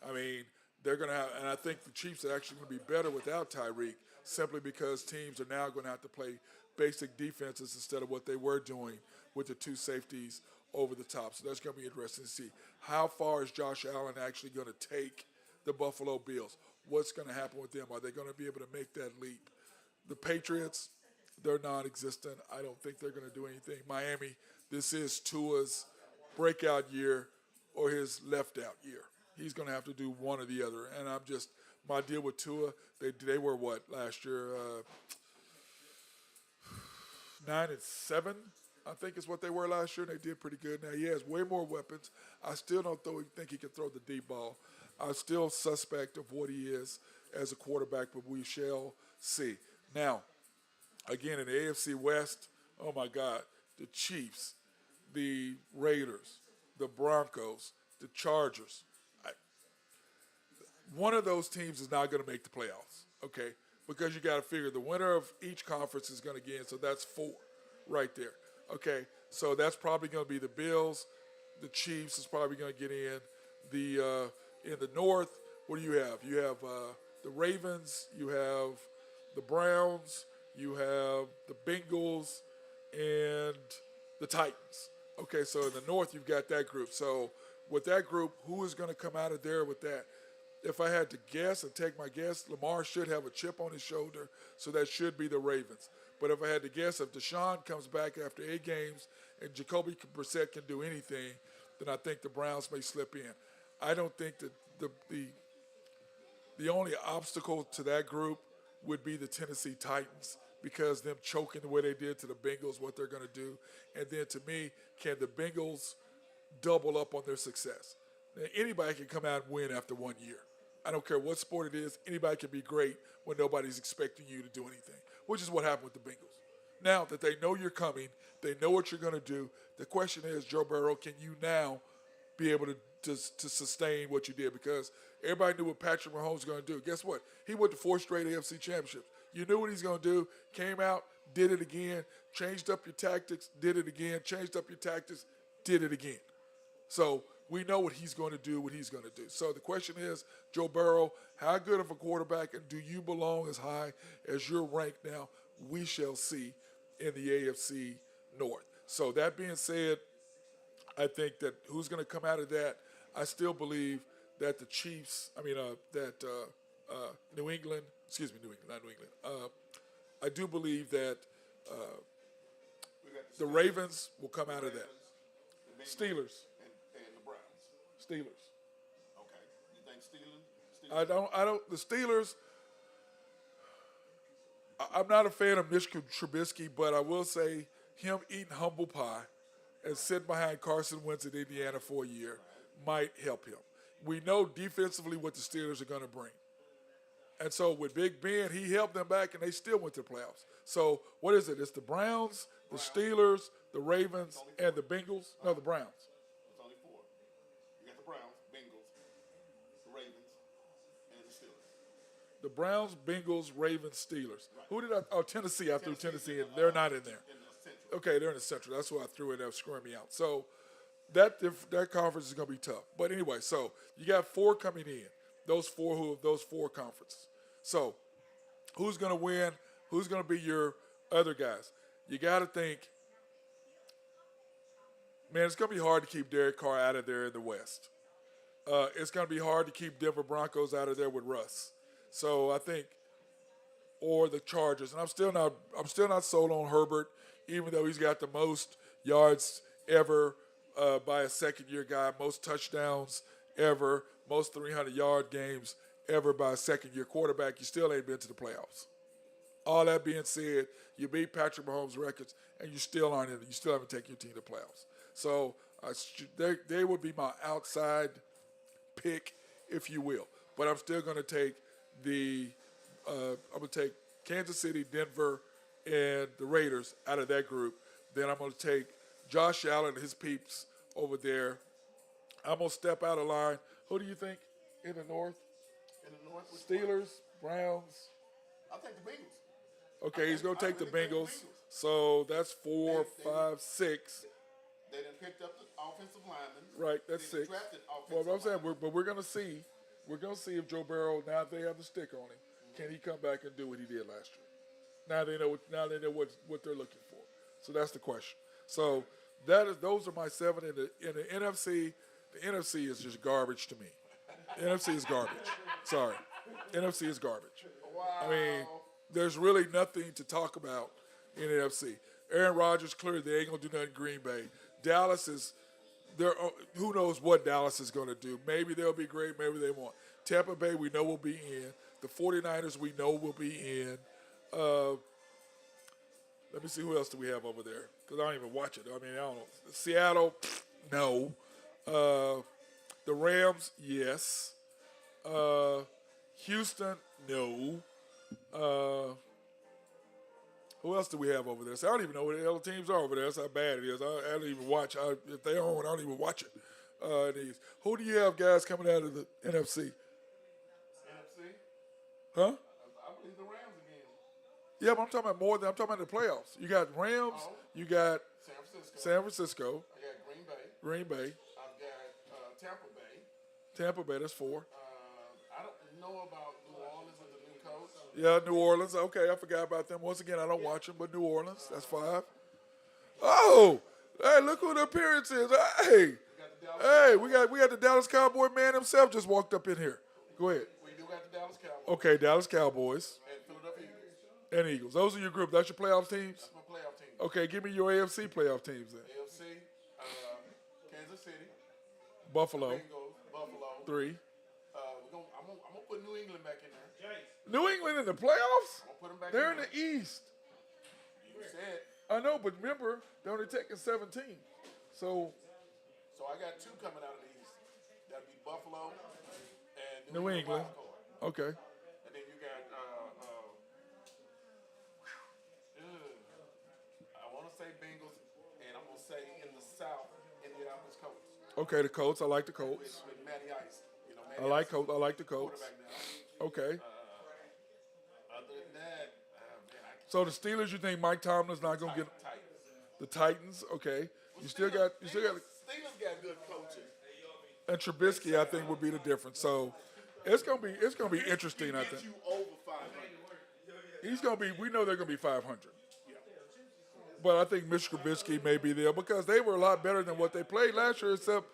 I mean, they're going to have, and I think the Chiefs are actually going to be better without Tyreek, simply because teams are now going to have to play basic defenses instead of what they were doing with the two safeties over the top. So that's going to be interesting to see. How far is Josh Allen actually going to take the Buffalo Bills? What's going to happen with them? Are they going to be able to make that leap? The Patriots, they're non-existent. I don't think they're going to do anything. Miami, this is Tua's breakout year or his left-out year. He's going to have to do one or the other. And my deal with Tua, they were what last year? 9-7, I think is what they were last year, and they did pretty good. Now, he has way more weapons. I still don't think he can throw the deep ball. I'm still suspect of what he is as a quarterback, but we shall see. Now, again, in the AFC West, oh, my God, the Chiefs, the Raiders, the Broncos, the Chargers. One of those teams is not going to make the playoffs, okay? Because you got to figure the winner of each conference is going to get in, so that's 4 right there. Okay, so that's probably going to be the Bills. The Chiefs is probably going to get in. In the North, what do you have? You have the Ravens, you have the Browns, you have the Bengals, and the Titans. Okay, so in the North, you've got that group. So with that group, who is going to come out of there with that? If I had to guess and take my guess, Lamar should have a chip on his shoulder, so that should be the Ravens. But if I had to guess, if Deshaun comes back after 8 games and Jacoby Brissett can do anything, then I think the Browns may slip in. I don't think that the only obstacle to that group would be the Tennessee Titans, because them choking the way they did to the Bengals, what they're going to do. And then to me, can the Bengals double up on their success? Now, anybody can come out and win after 1 year. I don't care what sport it is. Anybody can be great when nobody's expecting you to do anything, which is what happened with the Bengals. Now that they know you're coming, they know what you're going to do. The question is, Joe Burrow, can you now be able to sustain what you did? Because everybody knew what Patrick Mahomes was going to do. Guess what? He went to 4 straight AFC championships. You knew what he's going to do. Came out, did it again, changed up your tactics, did it again, changed up your tactics, did it again. So we know what he's going to do, what he's going to do. So the question is, Joe Burrow, how good of a quarterback, and do you belong as high as you're ranked now? We shall see in the AFC North. So that being said, I think that who's going to come out of that, I still believe that the Chiefs, New England, not New England. I do believe that We got The Ravens will come out of that. the Bengals, Steelers. and the Browns. Steelers. Okay. You think Steelers? I don't. The Steelers. I'm not a fan of Mitch Trubisky, but I will say him eating humble pie and sitting behind Carson Wentz in Indiana for a year might help him. We know defensively what the Steelers are going to bring. And so with Big Ben, he helped them back, and they still went to the playoffs. So what is it? It's the Browns, the Steelers, the Ravens, and the Bengals. No, the Browns. It's only 4. You got the Browns, Bengals, the Ravens, and the Steelers. The Browns, Bengals, Ravens, Steelers. Who did I? Oh, Tennessee. I threw Tennessee in. They're not in there. In the Central. Okay, they're in the Central. That's why I threw it. That was screwing me out. So that conference is going to be tough. But anyway, so you got 4 coming in. Those four conferences. So who's going to win? Who's going to be your other guys? You got to think, man, it's going to be hard to keep Derek Carr out of there in the West. It's going to be hard to keep Denver Broncos out of there with Russ. So I think, or the Chargers, and I'm still not sold on Herbert, even though he's got the most yards ever by a second-year guy, most touchdowns ever, most 300-yard games ever by a second-year quarterback. You still ain't been to the playoffs. All that being said, you beat Patrick Mahomes' records, and you still aren't in it. You still haven't taken your team to the playoffs. So they would be my outside pick, if you will. But I'm still going to take Kansas City, Denver, and the Raiders out of that group. Then I'm going to take Josh Allen and his peeps over there. I'm going to step out of line. Who do you think in the North? In the North, Steelers, Browns. I'll take the Bengals. Okay, he's going to take the really think the Bengals. Bengals. So that's 4, They- 5, 6. They done picked up the offensive linemen. Right, that's They 6. drafted Well, offensive what I'm saying, linemen. but we're going to see. We're going to see if Joe Burrow, now that they have the stick on him, can he come back and do what he did last year? Now they know what they're looking for. So that's the question. So those are my 7 in the NFC. The NFC is just garbage to me. The NFC is garbage. Sorry. NFC is garbage. Wow. I mean, there's really nothing to talk about in the NFC. Aaron Rodgers, clearly they ain't going to do nothing in Green Bay. Dallas is there. Who knows what Dallas is going to do. Maybe they'll be great. Maybe they won't. Tampa Bay, we know will be in. The 49ers, we know will be in. Let me see, who else do we have over there? Because I don't even watch it. I mean, I don't know. Seattle, no. The Rams, yes. Houston, no. Who else do we have over there? So I don't even know what the hell the teams are over there. That's how bad it is. I don't even watch. If they on, I don't even watch it. Who do you have, guys, coming out of the NFC? NFC? Huh? I believe the Rams again. Yeah, but I'm talking about more than I'm talking about the playoffs. You got Rams. You got San Francisco. San Francisco, I got Green Bay. Green Bay, I've got Tampa Bay. Tampa Bay. That's 4. I don't know about New Orleans with the new coach. Yeah, New Orleans. Okay, I forgot about them. Once again, I don't watch them, but New Orleans. That's 5. Oh, hey, look who the appearance is. Hey, we got the Dallas Cowboy man himself just walked up in here. Go ahead. We do got the Dallas Cowboys Okay, Dallas Cowboys and Philadelphia Eagles. and Eagles. Those are your group. That's your playoff teams? That's my playoff team. Okay, give me your AFC playoff teams then. AFC, Kansas City, Buffalo, Bengals, Buffalo. 3. I'm gonna put New England back in there. New England in the playoffs? I'm gonna put them back They're in in the there. East. You said. I know, but remember, they're only taking 17. So, So I got 2 coming out of the East. That'd be Buffalo and New England. wild card. Okay. And then you got I want to say Bengals, and I'm gonna say in the South, Indianapolis Colts Okay, the Colts. I like the Colts. with Matty Ice. You know, Matty I like Ice, Colts. I like the Colts. quarterback now. Okay. Other than that, man, So the Steelers, you think Mike Tomlin's not going to get Titans. the Titans? Okay. You still got Steelers got good coaching. and Trubisky. I think would be the difference. So it's gonna be interesting. I Get think you over 500. he's gonna be. We know they're gonna be 500. But I think Mitch Trubisky may be there because they were a lot better than what they played last year. Except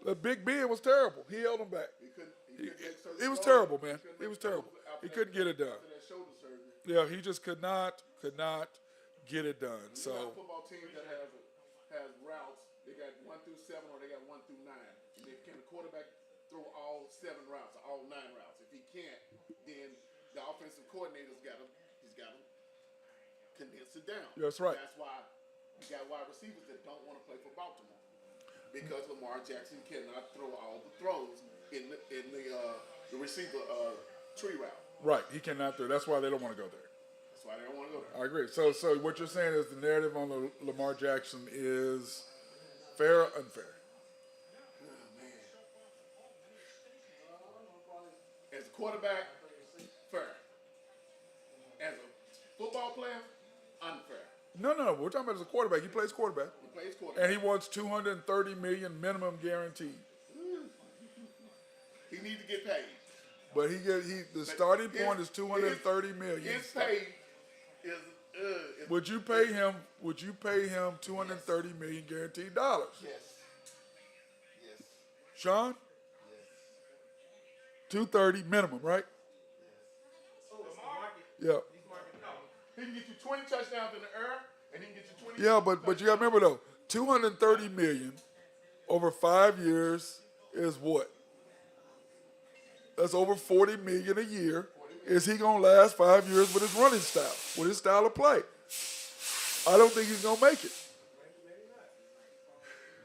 the Big Ben was terrible. He held them back. It was terrible, man. It was terrible. He couldn't get it done. That shoulder surgery. Yeah, he just could not get it done. You got So football teams that has routes. They got 1 through 7 or they got 1 through 9. And then can the quarterback throw all 7 routes, or all 9 routes? If he can't, then the offensive coordinator's he's got to condense it down. That's right. That's why you got wide receivers that don't want to play for Baltimore, because Lamar Jackson cannot throw all the throws in the receiver tree route. right, he cannot do it. That's why they don't want to go there. That's why they don't want to go there. I agree. So what you're saying is the narrative on Lamar Jackson is fair or unfair? As a quarterback, fair. As a football player, unfair. No. We're talking about as a quarterback. He plays quarterback. He plays quarterback. And he wants $230 million minimum guaranteed. He needs to get paid. But the starting point is $230 million. His pay is Would you pay him $230 million guaranteed dollars? yes. Yes. Sean? 230 minimum, right? Yeah. He can get you 20 touchdowns in the air, and he can get you 20. Yeah, but you got to remember though, $230 million over 5 years is what? That's over $40 million a year. Is he gonna last 5 years with his running style, with his style of play? I don't think he's gonna make it.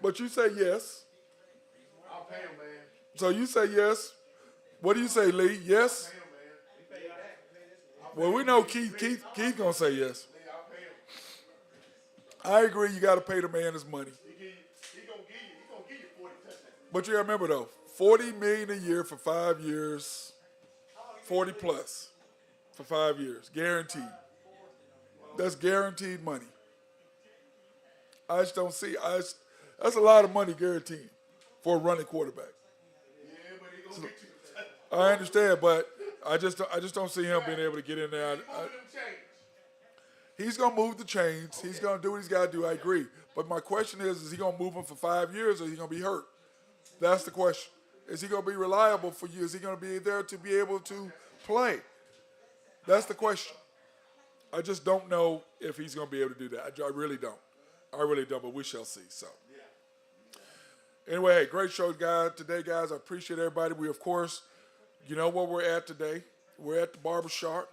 But you say yes. I'll pay him, man. So you say yes. What do you say, Lee? Yes? Pay him, man. Well, we know Keith gonna say yes. I'll pay him. I agree. You got to pay the man his money. He gonna give you 40 touchdowns. But you got to remember though, $40 million a year for 5 years, 40 plus for 5 years, guaranteed. That's guaranteed money. I just don't see. That's a lot of money guaranteed for a running quarterback. Yeah, but he gonna get you. I understand, but I just don't see him being able to get in there. He's gonna move the chains. He's gonna do what he's got to do. I agree. But my question is he gonna move him for 5 years, or is he gonna be hurt? That's the question. Is he gonna be reliable for you? Is he gonna be there to be able to play? That's the question. I just don't know if he's gonna be able to do that. I really don't. But we shall see. So. Anyway, hey, great show, guys. Today, guys, I appreciate everybody. We, of course, you know where we're at today. We're at the barbershop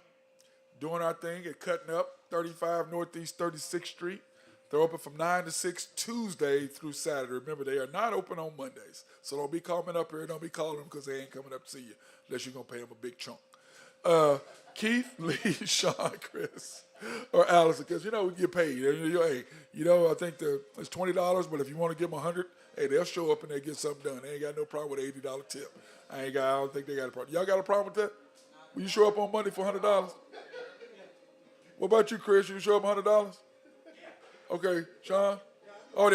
doing our thing at Cutting Up, 35 Northeast 36th Street. They're open from 9 to 6 Tuesday through Saturday. Remember, they are not open on Mondays. So don't be coming up here. Don't be calling them because they ain't coming up to see you unless you're going to pay them a big chunk. Keith, Lee, Sean, Chris, or Allison, because, we get paid. I think it's $20, but if you want to give them $100, hey, they'll show up and they get something done. They ain't got no problem with an $80 tip. I don't think they got a problem. Y'all got a problem with that? Will you show up on Monday for $100? What about you, Chris? You show up $100? Okay, Sean? Oh,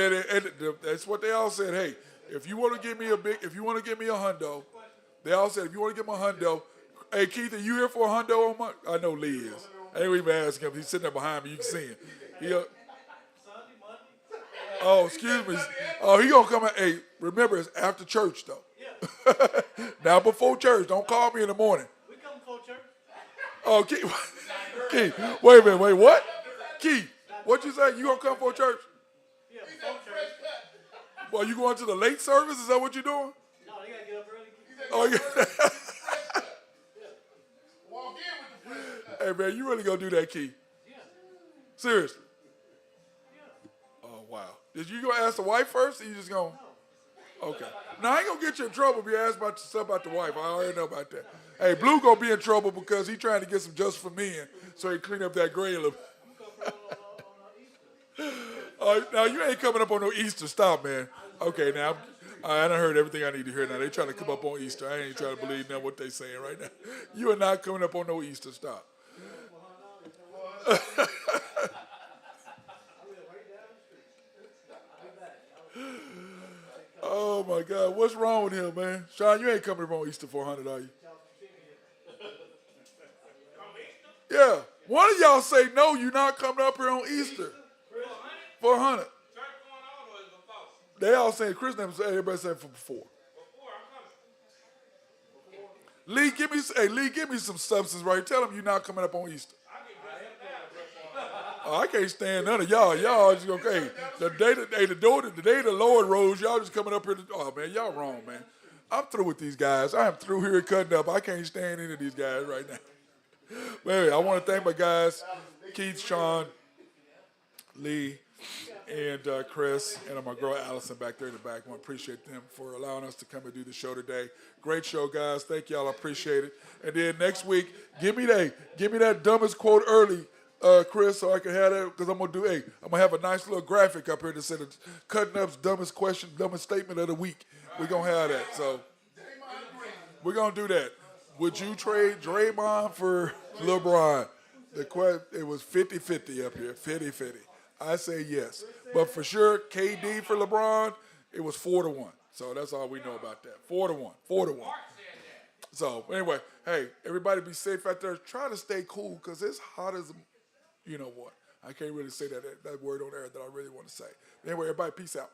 that's what they all said. Hey, if you want to give me a hundo, they all said, if you want to give me a hundo, hey, Keith, are you here for a hundo on Monday? I know Lee is. I ain't even asking him. He's sitting there behind me. You can see him. Oh, excuse me. Oh, he gonna come out. Hey, remember, it's after church, though. Yeah. Now, before church. Don't call me in the morning. We come before church. Oh, Keith, wait a minute, wait, what? Keith, what you say? You gonna come for church? Yeah, before church. Well, you going to the late service? Is that what you're doing? No, you gotta get up early. Oh, yeah. Walk in with the fresh cut. Hey, man, you really gonna do that, Keith? Yeah. Seriously? Yeah. Oh, wow. Did you gonna ask the wife first, or you just gonna? Okay. Now, I ain't gonna get you in trouble if you ask about stuff about the wife. I already know about that. Hey, Blue gonna be in trouble because he trying to get some just for men, so he clean up that gray a little. Now you ain't coming up on no Easter. Stop, man. Okay, now I done heard everything I need to hear. Now they trying to come up on Easter. I ain't trying to believe now what they saying right now. You are not coming up on no Easter. Stop. Oh my God, what's wrong with him, man? Sean, you ain't coming up on Easter for 100, are you? Yeah. One of y'all say no, you're not coming up here on Easter for 100. They all saying Chris never said. Everybody saying for before. Lee, give me some substance right here. Tell them you're not coming up on Easter. Oh, I can't stand none of y'all. Y'all just okay. The day the Lord rose, y'all just coming up here. Oh man, y'all wrong, man. I'm through with these guys. I am through here cutting up. I can't stand any of these guys right now. But anyway, I want to thank my guys, Keith, Sean, Lee, and Chris, and my girl Allison back there in the back. I want to appreciate them for allowing us to come and do the show today. Great show, guys. Thank y'all. I appreciate it. And then next week, give me that dumbest quote early, Chris, so I can have that, because I'm gonna have a nice little graphic up here that said cutting up's dumbest question, dumbest statement of the week. We're gonna have that. So we're gonna do that. Would you trade Draymond for LeBron? It was 50-50 up here, 50-50. I say yes. But for sure, KD for LeBron, it was 4-1. So that's all we know about that. 4-1. 4-1. So anyway, hey, everybody be safe out there. Try to stay cool because it's hot as, you know what. I can't really say that word on air that I really want to say. Anyway, everybody, peace out.